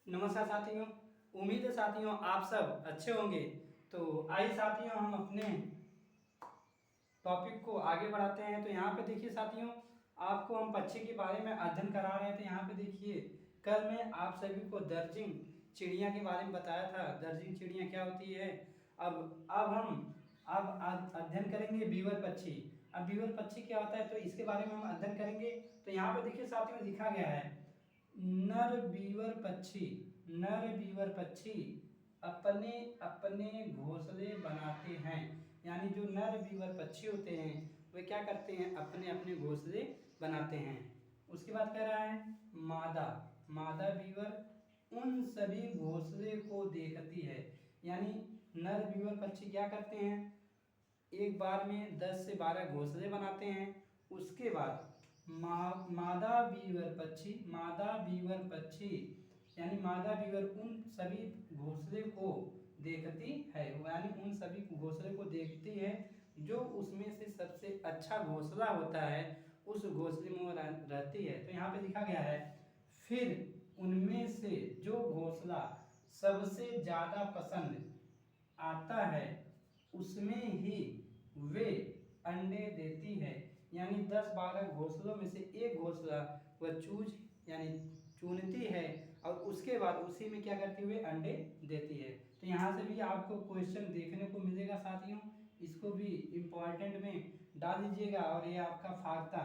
नमस्कार साथियों। उम्मीद है साथियों आप सब अच्छे होंगे। तो आइए साथियों हम अपने टॉपिक को आगे बढ़ाते हैं। तो यहाँ पे देखिए साथियों, आपको हम पक्षी के बारे में अध्ययन करा रहे थे। यहाँ पे देखिए, कल मैं आप सभी को दर्जिंग चिड़िया के बारे में बताया था। दर्जिंग चिड़िया क्या होती है। अब हम अध्ययन करेंगे बीवर पक्षी। अब बीवर पक्षी क्या होता है तो इसके बारे में हम अध्ययन करेंगे। तो यहाँ पे देखिए साथियों लिखा गया है, नर बीवर पक्षी अपने अपने घोंसले बनाते हैं। यानी जो नर बीवर पक्षी होते हैं वे क्या करते हैं, अपने अपने घोंसले बनाते हैं। उसके बाद कह रहा है मादा मादा बीवर उन सभी घोंसले को देखती है। यानी नर बीवर पक्षी क्या करते हैं, एक बार में 10 से 12 घोंसले बनाते हैं। उसके बाद मादा बीवर पक्षी यानी मादा बीवर उन सभी घोंसले को देखती है। यानी उन सभी घोंसले को देखती है, जो उसमें से सबसे अच्छा घोंसला होता है उस घोंसले में वो रहती है। तो यहाँ पे लिखा गया है, फिर उनमें से जो घोंसला सबसे ज़्यादा पसंद आता है उसमें ही वे अंडे देती है। यानी 10-12 घोंसलों में से एक घोंसला वह चुनती है और उसके बाद उसी में क्या करती हुए अंडे देती है। तो यहाँ से भी आपको क्वेश्चन देखने को मिलेगा साथियों, इसको भी इम्पोर्टेंट में डाल दीजिएगा। और ये आपका फाख्ता।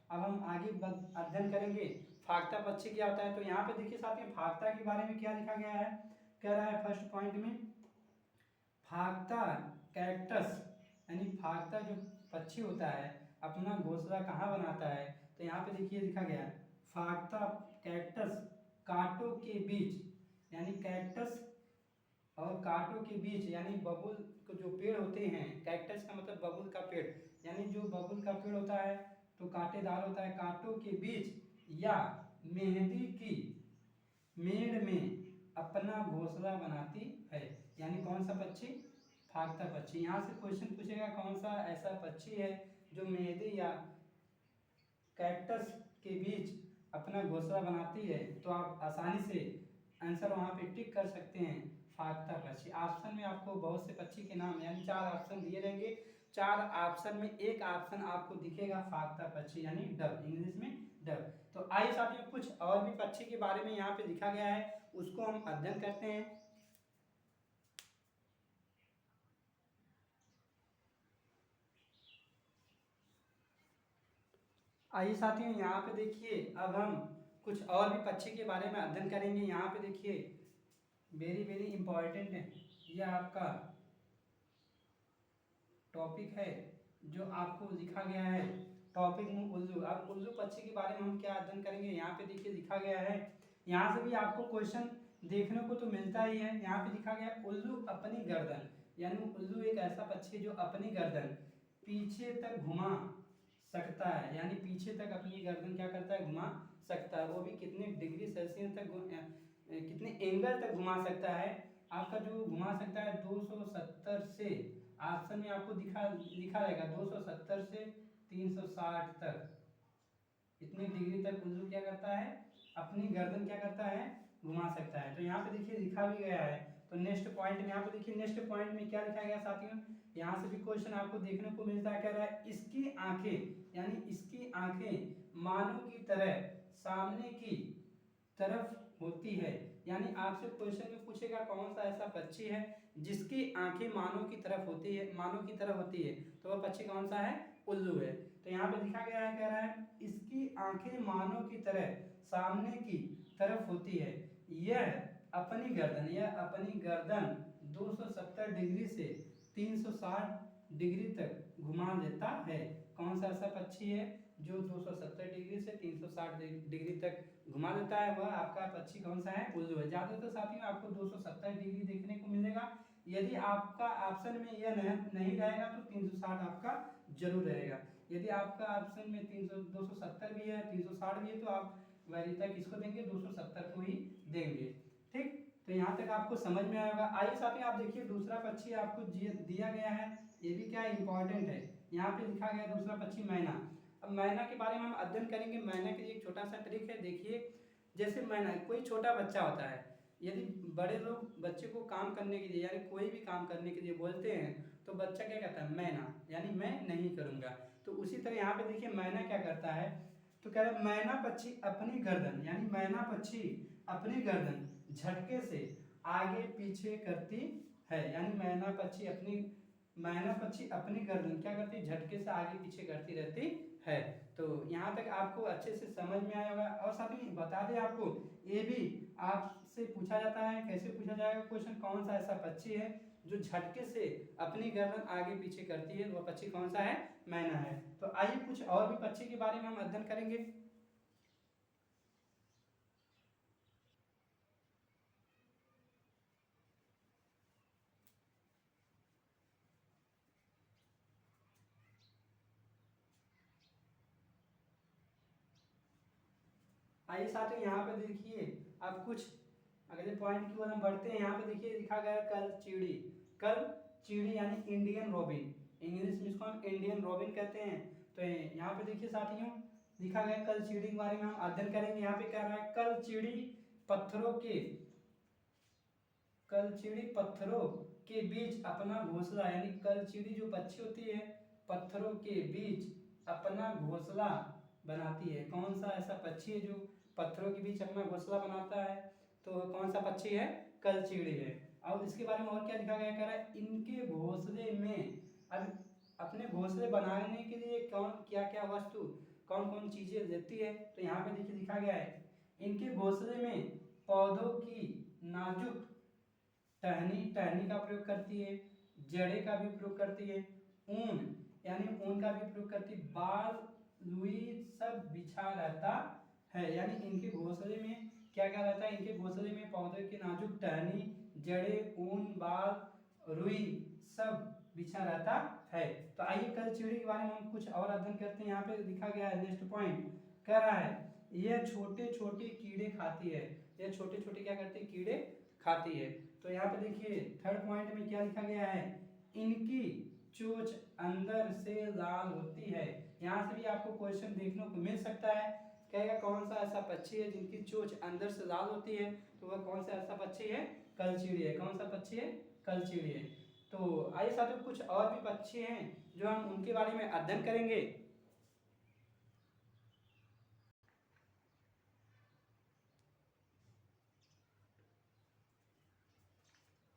अब हम आगे अध्ययन करेंगे फाख्ता पक्षी क्या होता है। तो यहाँ पे देखिए साथियों, फाख्ता के बारे में क्या लिखा गया है। कह रहा है फर्स्ट पॉइंट में, फाख्ता कैक्टस यानी फाख्ता जो पक्षी होता है अपना घोंसला कहाँ बनाता है। तो यहाँ पे देखिए लिखा गया है, फाख्ता कैक्टस कांटों के बीच। यानी कैक्टस और कांटों के बीच यानी बबुल के जो पेड़ होते हैं, कैक्टस का मतलब बबुल का पेड़, यानी जो बबुल का पेड़ होता है तो कांटेदार होता है, कांटों के बीच या मेहंदी की मेड़ में अपना घोंसला बनाती है। यानी कौन सा पक्षी, फाख्ता पक्षी। यहाँ से क्वेश्चन पूछेगा कौन सा ऐसा पक्षी है जो मेहंदी या कैक्टस के बीच अपना घोंसला बनाती है। तो आप आसानी से आंसर वहाँ पे टिक कर सकते हैं, फाख्ता पक्षी। ऑप्शन में आपको बहुत से पक्षी के नाम यानी 4 ऑप्शन दिए रहेंगे। 4 ऑप्शन में एक ऑप्शन आपको दिखेगा फाख्ता पक्षी यानी डव, इंग्लिश में डव। तो आइए साथियों कुछ और भी पक्षी के बारे में यहाँ पे लिखा गया है, उसको हम अध्ययन करते हैं। आइए साथियों यहाँ पे देखिए, अब हम कुछ और भी पक्षी के बारे में अध्ययन करेंगे। यहाँ पे देखिए वेरी वेरी इंपॉर्टेंट है, यह आपका टॉपिक है जो आपको लिखा गया है। टॉपिक में उल्लू। अब उल्लू पक्षी के बारे में हम क्या अध्ययन करेंगे। यहाँ पे देखिए लिखा गया है, यहाँ से भी आपको क्वेश्चन देखने को तो मिलता ही है। यहाँ पे लिखा गया है, उल्लू अपनी गर्दन। यानी उल्लू एक ऐसा पक्षी जो अपनी गर्दन पीछे तक घुमा सकता है। यानी पीछे तक अपनी गर्दन क्या करता है, घुमा सकता है। वो भी कितने डिग्री सेल्सियस तक, कितने एंगल तक घुमा सकता है। आपका जो घुमा सकता है 270 से, ऑप्शन में आपको लिखा रहेगा 270 से 360 तक, इतनी डिग्री तक उल्लू क्या करता है, अपनी गर्दन क्या करता है, घुमा सकता है। तो यहाँ पे देखिए लिखा भी गया है। तो नेक्स्ट पॉइंट में यहाँ पे देखिए, नेक्स्ट पॉइंट में क्या लिखा गया साथियों, यहाँ से भी क्वेश्चन आपको देखने को मिलता है। कह रहा है इसकी आंखें, यानी इसकी आंखें मानव की तरह सामने की तरफ होती है। यानी आपसे क्वेश्चन में पूछेगा कौन सा ऐसा पक्षी है जिसकी आंखें मानव की तरफ होती है, मानव की तरफ होती है, तो वह पक्षी कौन सा है, उल्लू है। तो यहाँ पे लिखा गया है, कह रहा है इसकी आंखें मानव की तरह सामने की तरफ होती है। यह अपनी गर्दन 270 डिग्री से 360 डिग्री तक घुमा देता है। कौन सा ऐसा पक्षी है जो 270 डिग्री से 360 डिग्री तक घुमा देता है, वह आपका पक्षी कौन सा है, उल्लू है। ज्यादातर साथियों आपको 270 डिग्री देखने को मिलेगा। यदि आपका ऑप्शन में यह नहीं रहेगा तो 360 आपका जरूर रहेगा। यदि आपका ऑप्शन में 270 भी है, 360 भी है, तो आप वैरिता किसको देंगे, 270 को ही देंगे। ठीक, तो यहाँ तक आपको समझ में आएगा। आइए साथियों आप देखिए दूसरा पक्षी आपको दिया गया है, ये भी क्या इंपॉर्टेंट है। यहाँ पे लिखा गया है दूसरा पक्षी मैना। अब मैना के बारे में हम अध्ययन करेंगे। मैना के लिए एक छोटा सा ट्रिक है, देखिए जैसे मैना, कोई छोटा बच्चा होता है, यदि बड़े लोग बच्चे को काम करने के लिए यानी कोई भी काम करने के लिए बोलते हैं तो बच्चा क्या कहता है, मैं ना, यानी मैं नहीं करूँगा। तो उसी तरह यहाँ पे देखिए मैना क्या करता है, तो कह रहा है मैना पक्षी अपनी गर्दन, यानी मैना पक्षी अपनी गर्दन झटके से आगे पीछे करती है, यानी मैना पक्षी अपनी गर्दन क्या करती है, झटके से आगे पीछे करती रहती है। तो यहाँ तक आपको अच्छे से समझ में आया होगा। और साथ ही बता दें आपको, ये भी आपसे पूछा जाता है, कैसे पूछा जाएगा क्वेश्चन, कौन सा ऐसा पक्षी है जो झटके से अपनी गर्दन आगे पीछे करती है, वह पक्षी कौन सा है, मैना है। तो आइए कुछ और भी पक्षी के बारे में हम अध्ययन करेंगे। आइए साथियों यहाँ पे देखिए, अब कुछ अगले पॉइंट की ओर हम बढ़ते हैं। यहाँ पे देखिए लिखा गया है कल चिड़ी। कल चिड़ी यानी इंडियन रॉबिन, इंग्लिश में इसको हम इंडियन रॉबिन कहते हैं। तो यहाँ पे देखिए साथियों लिखा गया है कल चिड़ी के बारे में हम अध्ययन करेंगे। यहाँ पे कह रहा है कल चिड़ी पत्थरों के कलचीड़ी पत्थरों के बीच अपना घोंसला, यानी कलचीड़ी जो पक्षी होती है पत्थरों के बीच अपना घोंसला बनाती है। कौन सा ऐसा पक्षी है जो पत्थरों के बीच अपना घोंसला बनाता है, तो कौन सा पक्षी है, कलचीड़ी है। और इसके बारे में और क्या लिखा गया, कह रहा है इनके घोंसले में, अब अपने घोंसले बनाने के लिए कौन क्या क्या वस्तु कौन कौन चीजें देती है, तो यहाँ पे देखिए लिखा गया है इनके घोंसले में पौधों की नाजुक टहनी का प्रयोग करती है, जड़े का भी प्रयोग करती है, ऊन यानी ऊन का भी प्रयोग करती है, बाल लुई सब बिछा रहता है। यानी इनके घोंसले में क्या क्या रहता है, इनके घोंसले में पौधे की नाजुक टहनी, जड़े, ऊन, बाल, रुई सब बिछा रहता है। तो आइए कल चिड़ी के बारे में हम कुछ और अध्ययन करते हैं। यहाँ पे लिखा गया है नेक्स्ट पॉइंट, कह रहा है यह छोटे छोटे कीड़े खाती है, यह छोटे छोटे क्या करती है, कीड़े खाती है। तो यहाँ पे देखिए थर्ड पॉइंट में क्या लिखा गया है, इनकी चोंच अंदर से लाल होती है। यहाँ से भी आपको क्वेश्चन देखने को मिल सकता है, कहेगा कौन सा ऐसा पक्षी है जिनकी चोंच अंदर से लाल होती है, तो वह कौन सा ऐसा पक्षी है, कलचीड़ी है। कौन सा पक्षी है, कलचीड़ी है। तो आइए साथियों कुछ और भी पक्षी हैं जो हम उनके बारे में अध्ययन करेंगे।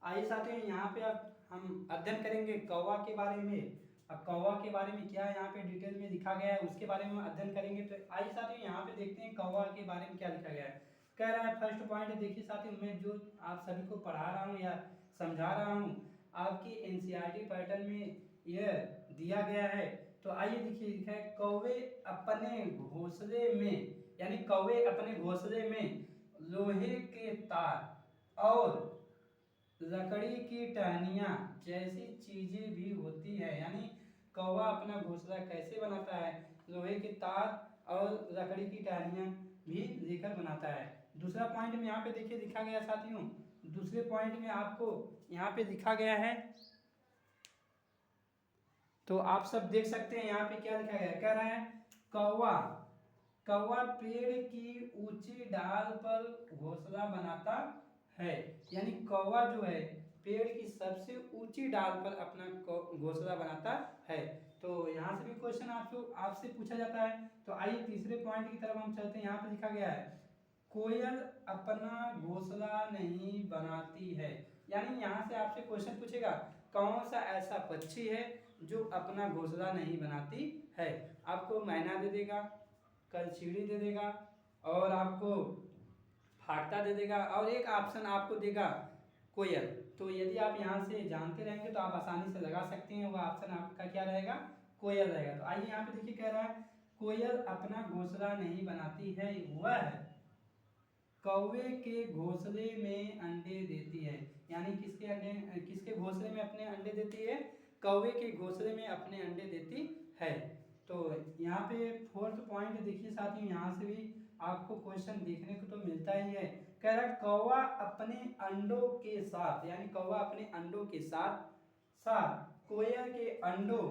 आइए साथियों यहाँ पे अब हम अध्ययन करेंगे कौवा के बारे में। अब कौवा के बारे में क्या यहाँ पे डिटेल में लिखा गया है उसके बारे में हम अध्ययन करेंगे। तो आइए साथियों यहाँ पे देखते हैं कौवा के बारे में क्या लिखा गया है। कह रहा है फर्स्ट पॉइंट, देखिए साथियों मैं जो आप सभी को पढ़ा रहा हूँ या समझा रहा हूँ आपकी एनसीईआरटी पैटर्न में यह दिया गया है। तो आइए देखिए लिखा है कौवे अपने घोंसले में, यानी कौवे अपने घोंसले में लोहे के तार और लकड़ी की टहनियाँ जैसी चीजें भी होती है। यानी कौवा अपना घोंसला कैसे बनाता है, लोहे के तार और लकड़ी की टहनियाँ भी लेकर बनाता है। दूसरा पॉइंट में यहाँ पे देखिए लिखा गया साथियों, दूसरे पॉइंट में आपको यहाँ पे लिखा गया है, तो आप सब देख सकते हैं यहाँ पे क्या लिखा गया है। कह रहा है कौवा कौवा पेड़ की ऊंची डाल पर घोंसला बनाता है। यानी कौवा जो है पेड़ की सबसे ऊंची डाल पर अपना घोंसला बनाता है। तो यहाँ से भी क्वेश्चन आपसे पूछा जाता है। तो आइए तीसरे पॉइंट की तरफ हम चलते हैं। यहाँ पे लिखा गया है कोयल अपना घोंसला नहीं बनाती है। यानी यहाँ से आपसे क्वेश्चन पूछेगा कौन सा ऐसा पक्षी है जो अपना घोंसला नहीं बनाती है। आपको मैना दे देगा, कलचीड़ी दे देगा और आपको फाटता दे देगा और एक ऑप्शन आपको देगा कोयल। तो यदि आप यहाँ से जानते रहेंगे तो आप आसानी से लगा सकते हैं, वो ऑप्शन आपका क्या रहेगा, कोयल रहेगा। तो आइए यहाँ पे देखिए कह रहा है कोयल अपना घोंसला नहीं बनाती है, वह कौवे के घोंसले में अंडे देती है। यानी किसके घोंसले में अपने अंडे देती है, कौवे के घोंसले में अपने अंडे देती है। तो यहाँ पे फोर्थ पॉइंट देखिए साथियों, यहाँ से भी आपको क्वेश्चन देखने को तो मिलता ही है। कह रहा कौवा अपने अंडों के साथ, यानी कौवा अपने अंडों के साथ साथ कोयल के अंडों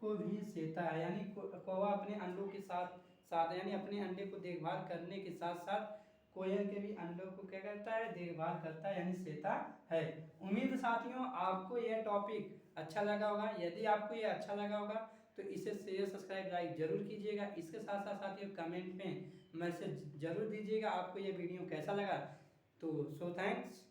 को भी सेता है। यानी कौवा अपने अंडों के साथ साथ यानी अपने अंडे को देखभाल करने के साथ साथ कोयल के भी अंडों को क्या करता है, देखभाल करता है यानी सेता है। उम्मीद साथियों आपको यह टॉपिक अच्छा लगा होगा। यदि आपको यह अच्छा लगा होगा तो इसे शेयर सब्सक्राइब लाइक जरूर कीजिएगा। इसके साथ साथ साथियों कमेंट में मैसेज जरूर दीजिएगा आपको यह वीडियो कैसा लगा। तो सो थैंक्स।